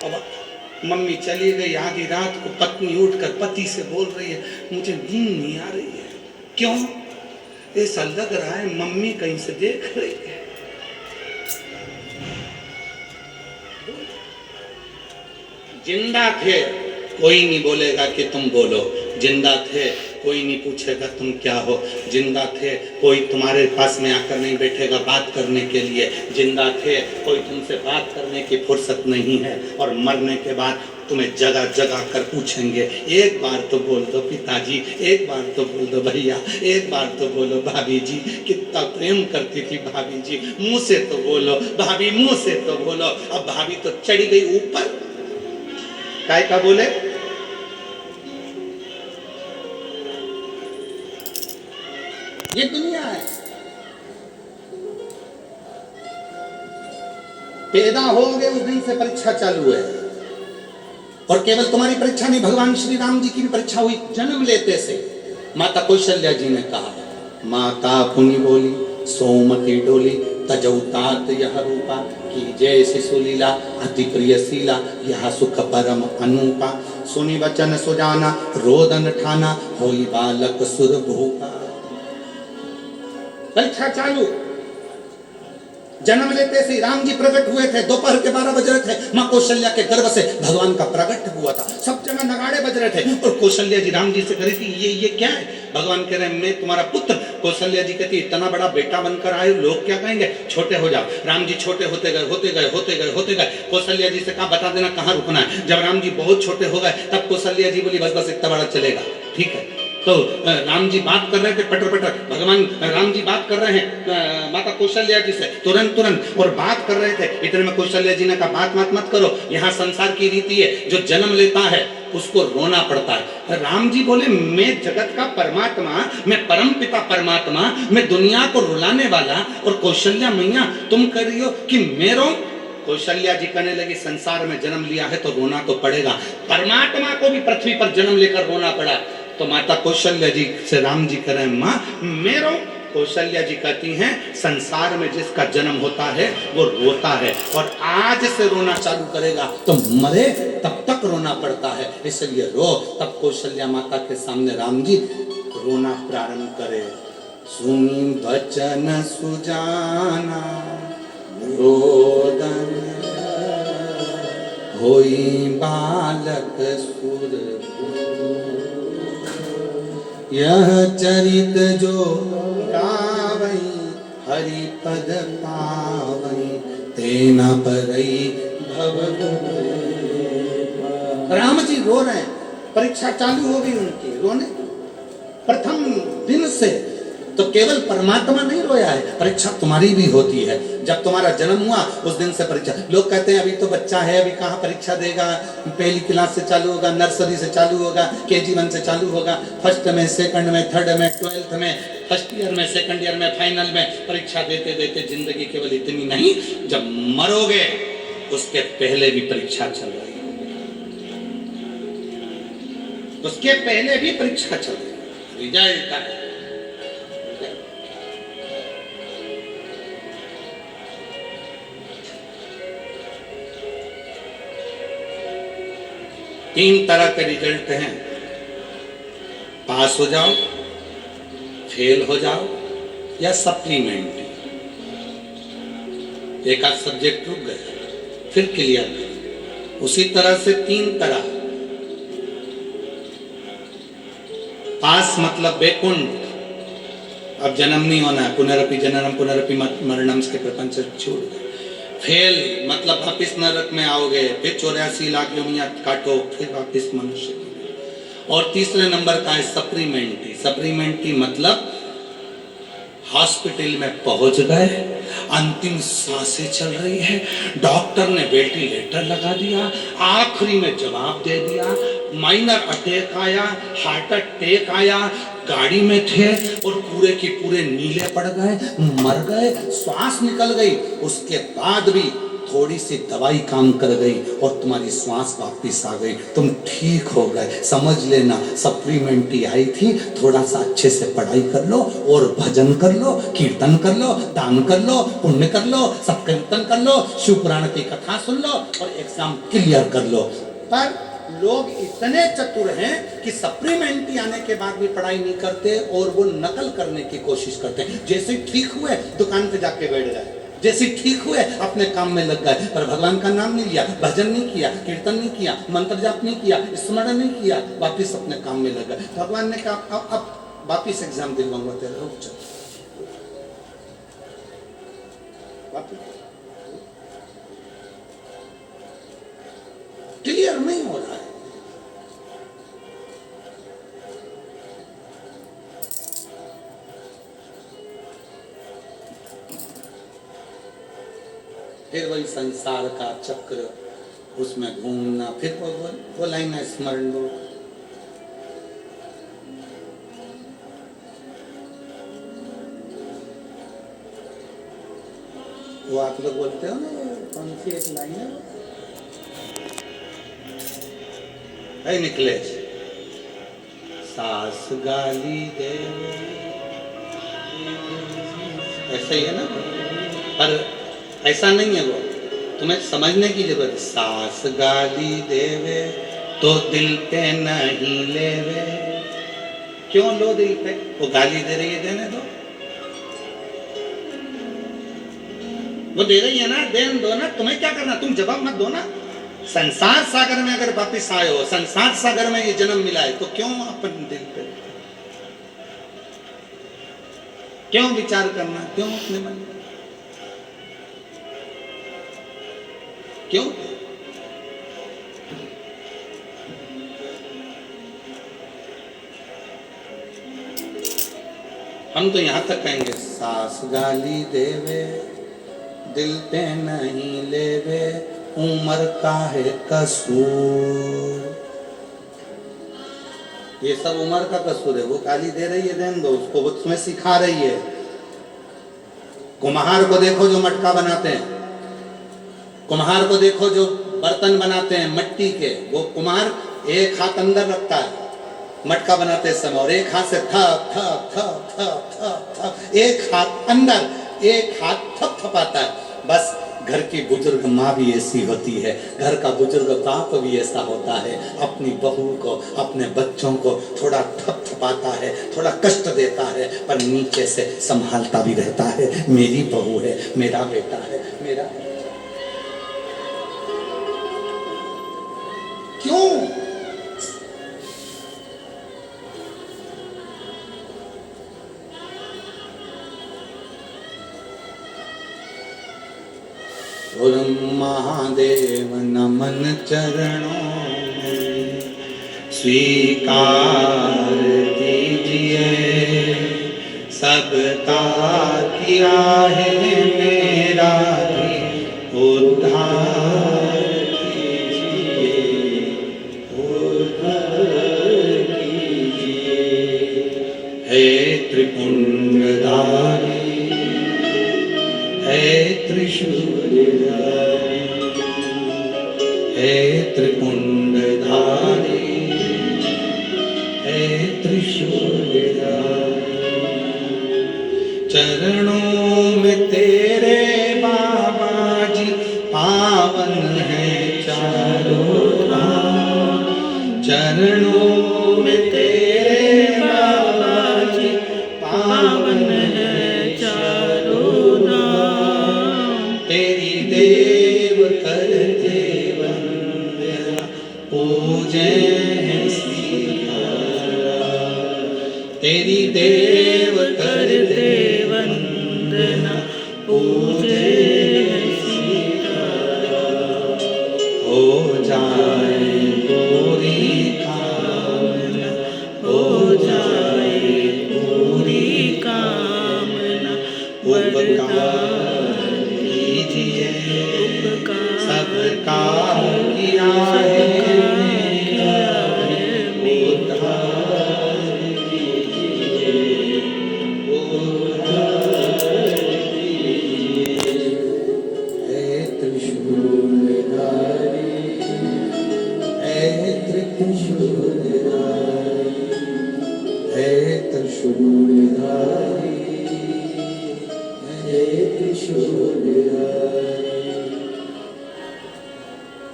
अब मम्मी चली गई, आधी रात को पत्नी उठकर पति से बोल रही है मुझे नींद नहीं आ रही है। क्यों? ऐसा लग रहा है मम्मी कहीं से देख रही है। जिंदा थे कोई नहीं बोलेगा कि तुम बोलो, जिंदा थे कोई नहीं पूछेगा तुम क्या हो, जिंदा थे कोई तुम्हारे पास में आकर नहीं बैठेगा बात करने के लिए, जिंदा थे कोई तुमसे बात करने की फुर्सत नहीं है, और मरने के बाद तुम्हें जगह जगह कर पूछेंगे। एक बार तो बोल दो पिताजी, एक बार तो बोल दो भैया, एक बार तो बोलो भाभी जी, कितना प्रेम करती थी भाभी जी, मुंह से तो बोलो भाभी, मुंह से तो बोलो। अब भाभी तो चढ़ी गई ऊपर, काय का बोले? ये दुनिया है। पैदा हो गए उस दिन से परीक्षा चालू है, और केवल तुम्हारी परीक्षा नहीं, भगवान श्री राम जी की भी परीक्षा हुई जन्म लेते से। माता कौशल्या जी ने कहा, माता पुनि बोली सोमती डोली, तजौतात यह रूपा, की जय शिशुलीला अति प्रियशीला, यह सुख परम अनूपा, सुनि वचन सुजाना रोदन ठाना, होई बालक सुर भूपा। परीक्षा चालू, जन्म लेते से राम जी प्रकट हुए थे, दोपहर के 12 बज रहे थे, माँ कौशल्या के गर्भ से भगवान का प्रकट हुआ था, सब जगह नगाड़े बज रहे थे, और कौशल्या जी राम जी से कह रही थी ये क्या है? भगवान कह रहे हैं मैं तुम्हारा पुत्र। कौशल्या जी कहती इतना बड़ा बेटा बनकर आए, लोग क्या कहेंगे? छोटे हो जाओ। राम जी छोटे होते गए होते गए होते गए होते गए। कौशल्या जी से कहा बता देना कहाँ रुकना है। जब राम जी बहुत छोटे हो गए तब कौशल्या जी बोली बस बस इतना बड़ा चलेगा, ठीक है। तो राम जी बात कर रहे थे पटर पटर, भगवान राम जी बात कर रहे हैं माता कौशल्या जी से तुरंत और बात कर रहे थे। इतने में कौशल्या जी ने कहा बात मत करो, यहाँ संसार की रीति है, जो जन्म लेता है उसको रोना पड़ता है। राम जी बोले मैं जगत का परमात्मा, मैं परम पिता परमात्मा, मैं दुनिया को रुलाने वाला, और कौशल्या मैया तुम कह रही हो कि मैं रो? कौशल्या जी कहने लगी संसार में जन्म लिया है तो रोना तो पड़ेगा, परमात्मा को भी पृथ्वी पर जन्म लेकर रोना पड़ा। तो माता कौशल्या जी से राम जी कह रहे हैं माँ मैं रो? कौशल्या जी कहती हैं संसार में जिसका जन्म होता है वो रोता है, और आज से रोना चालू करेगा तो मरे तब तक रोना पड़ता है, इसलिए रो। तब कौशल्या माता के सामने राम जी रोना प्रारंभ करे। सुनी वचन सुजाना रोदन, होई बालक सुर, यह चरित जो गावई हरि पद पावई, तेना परई भव। राम जी रो रहे हैं, परीक्षा चालू हो गई उनकी, रोने प्रथम दिन से। तो केवल परमात्मा नहीं रोया है, परीक्षा तुम्हारी भी होती है। जब तुम्हारा जन्म हुआ उस दिन से परीक्षा। लोग कहते हैं अभी तो बच्चा है, अभी कहाँ परीक्षा देगा, पहली क्लास से चालू होगा, नर्सरी से चालू होगा, KG1 से चालू होगा, फर्स्ट में, सेकंड में, थर्ड में, 12th में, फर्स्ट ईयर में, सेकंड ईयर में, फाइनल में परीक्षा देते देते जिंदगी केवल इतनी नहीं, जब मरोगे उसके पहले भी परीक्षा चल रही है, उसके पहले भी परीक्षा चल रही है, रिजल्ट है। तीन तरह के रिजल्ट हैं, पास हो जाओ, फेल हो जाओ, या सप्लीमेंट्री। एक आध सब्जेक्ट रुक गए फिर क्लियर कर। उसी तरह से तीन तरह, पास मतलब बैकुंठ, अब जन्म नहीं होना है, पुनरपि जननम पुनरपि मरणम के प्रपंच छोड़ गए। फेल मतलब वापिस नरक में आओगे, फिर 84 लाख योनियां काटो, फिर वापिस मनुष्य। और तीसरे नंबर का है सप्लीमेंट्री। सप्लीमेंट्री मतलब हॉस्पिटल में पहुंच गए, अंतिम सांसें चल रही है, डॉक्टर ने वेंटिलेटर लगा दिया, आखिरी में जवाब दे दिया, माइनर अटैक आया, हार्ट अटैक आया, गाड़ी में थे और पूरे के पूरे नीले पड़ गए, मर गए, श्वास निकल गई, उसके बाद भी थोड़ी सी दवाई काम कर गई और तुम्हारी श्वास वापस आ गई, तुम ठीक हो गए, समझ लेना सप्लीमेंट ही आई थी। थोड़ा सा अच्छे से पढ़ाई कर लो और भजन कर लो, कीर्तन कर लो, दान कर लो, पुण्य कर लो, सत्कीर्तन कर लो, शिव पुराण की कथा सुन लो और एग्जाम क्लियर कर लो। पर लोग इतने चतुर हैं कि सप्लीमेंट्री आने के बाद भी पढ़ाई नहीं करते और वो नकल करने की कोशिश करते हैं। जैसे ठीक हुए दुकान पे जाके बैठ गए, जैसे ठीक हुए अपने काम में लग गए, पर भगवान का नाम नहीं लिया, भजन नहीं किया, कीर्तन नहीं किया, मंत्र जाप नहीं किया, स्मरण नहीं किया, वापिस अपने काम में लग गए। भगवान ने कहा अब वापिस एग्जाम दिलवाऊंगा तेरा, रुक चल क्लियर नहीं हो रहा है। फिर वही संसार का चक्र, उसमें घूमना, फिर वो लाइन है स्मरण लो। वो आप लोग बोलते हो ना, कौन सी एक लाइन है निकलेश, सास गाली दे, ऐसा ही है ना, पर ऐसा नहीं है। वो तुम्हें समझने की जरूरत है। सास गाली देवे तो दिल पे नहीं लेवे। क्यों लो दिल पे? वो गाली दे रही है, देने दो। वो दे रही है ना, देने दो ना, तुम्हें क्या करना, तुम जवाब मत दो ना। संसार सागर में अगर वापिस आए हो, संसार सागर में ये जन्म मिला है, तो क्यों अपन दिल पे, क्यों विचार करना, क्यों अपने मन में, क्यों? हम तो यहां तक कहेंगे, सास गाली देवे दिल पे नहीं लेवे, उम्र का है कसूर। ये सब उम्र का कसूर है। वो गाली दे रही है, देन दो उसको, वो तुम्हें सिखा रही है। कुम्हार को देखो जो मटका बनाते हैं, कुम्हार को देखो जो बर्तन बनाते हैं मिट्टी के, वो कुम्हार एक हाथ अंदर रखता है मटका बनाते समय और एक हाथ से थप थप थप थप थप थप, एक हाथ अंदर, एक हाथ थप थपाता है। बस घर की बुजुर्ग माँ भी ऐसी होती है, घर का बुजुर्ग बाप भी ऐसा होता है। अपनी बहू को, अपने बच्चों को थोड़ा थप थपाता है, थोड़ा कष्ट देता है, पर नीचे से संभालता भी रहता है। मेरी बहू है, मेरा बेटा है, मेरा। क्यों? महादेव नमन चरणों में स्वीकार कीजिए, सबका किया है मेरा भी उद्धार कीजिए, उद्धार कीजिए। हे त्रिपुंडधारी, हे त्रिशूलधारी, हे त्रिपुंडधारी, हे त्रिशूलधारी। चरणों में तेरे बाबा जी पावन है चारों धाम, चरणों में तेरे बाबा जी पावन है चारों धाम। तेरी देव करते वंदना पूजे तेरी देव करते वंदना पूजे हो जाए पूरी कामना, हो जाए पूरी कामना। उपकार कीजिए, सबका किया है Krishna हे त्रिशूलधारी, हे त्रिशूलधारी।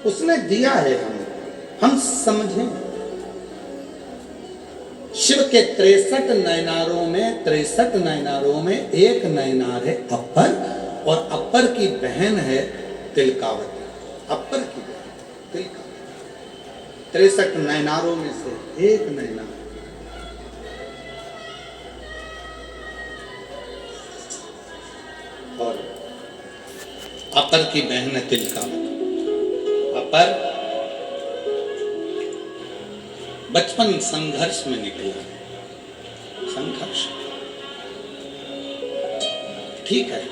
उसने दिया है हम समझें। शिव के 63 नयनारों में 63 नयनारों में एक नयनार है अपर, और अपर की बहन है तिलकावती। अपर की बहन तिलकावती 63 नयनारों में से एक नयनार। और अपर की बहन है तिलकावती। अपर बचपन संघर्ष में निकला। संघर्ष ठीक है,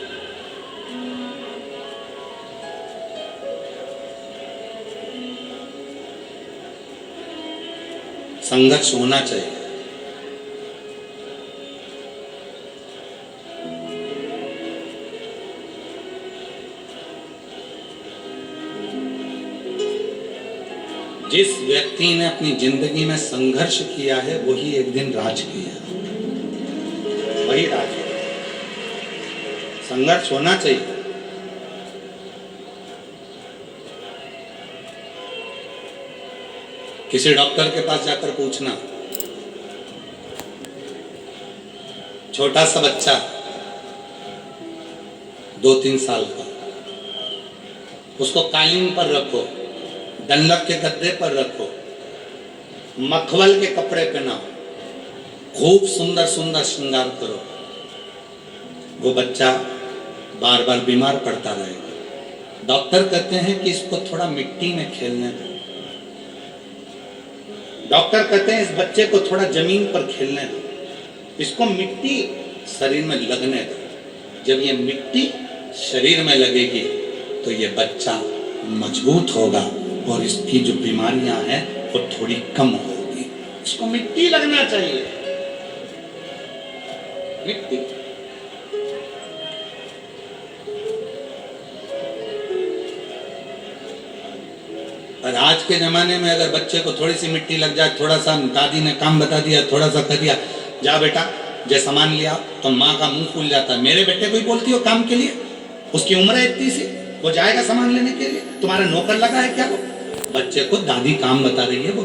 संघर्ष होना चाहिए। जिस व्यक्ति ने अपनी जिंदगी में संघर्ष किया है वही एक दिन राज किया, वही राज किया। संघर्ष होना चाहिए। किसी डॉक्टर के पास जाकर पूछना, छोटा सा बच्चा 2-3 साल का, उसको कालीन पर रखो, डंलप के गद्दे पर रखो, मखमल के कपड़े पहनाओ, खूब सुंदर सुंदर श्रृंगार करो, वो बच्चा बार बार बीमार पड़ता रहेगा। डॉक्टर कहते हैं कि इसको थोड़ा मिट्टी में खेलने दो। डॉक्टर कहते हैं इस बच्चे को थोड़ा जमीन पर खेलने दो, इसको मिट्टी शरीर में लगने दो। जब ये मिट्टी शरीर में लगेगी तो ये बच्चा मजबूत होगा और इसकी जो बीमारियां हैं वो थोड़ी कम होगी। इसको मिट्टी लगना चाहिए, मिट्टी। और आज के जमाने में अगर बच्चे को थोड़ी सी मिट्टी लग जाए, थोड़ा सा दादी ने काम बता दिया, थोड़ा सा कर दिया, जा बेटा जे सामान लिया, तो माँ का मुंह फूल जाता है। मेरे बेटे को ही बोलती हो काम के लिए, उसकी उम्र है इतनी सी, वो जाएगा सामान लेने के लिए, तुम्हारा नौकर लगा है क्या? वो बच्चे को दादी काम बता रही है, वो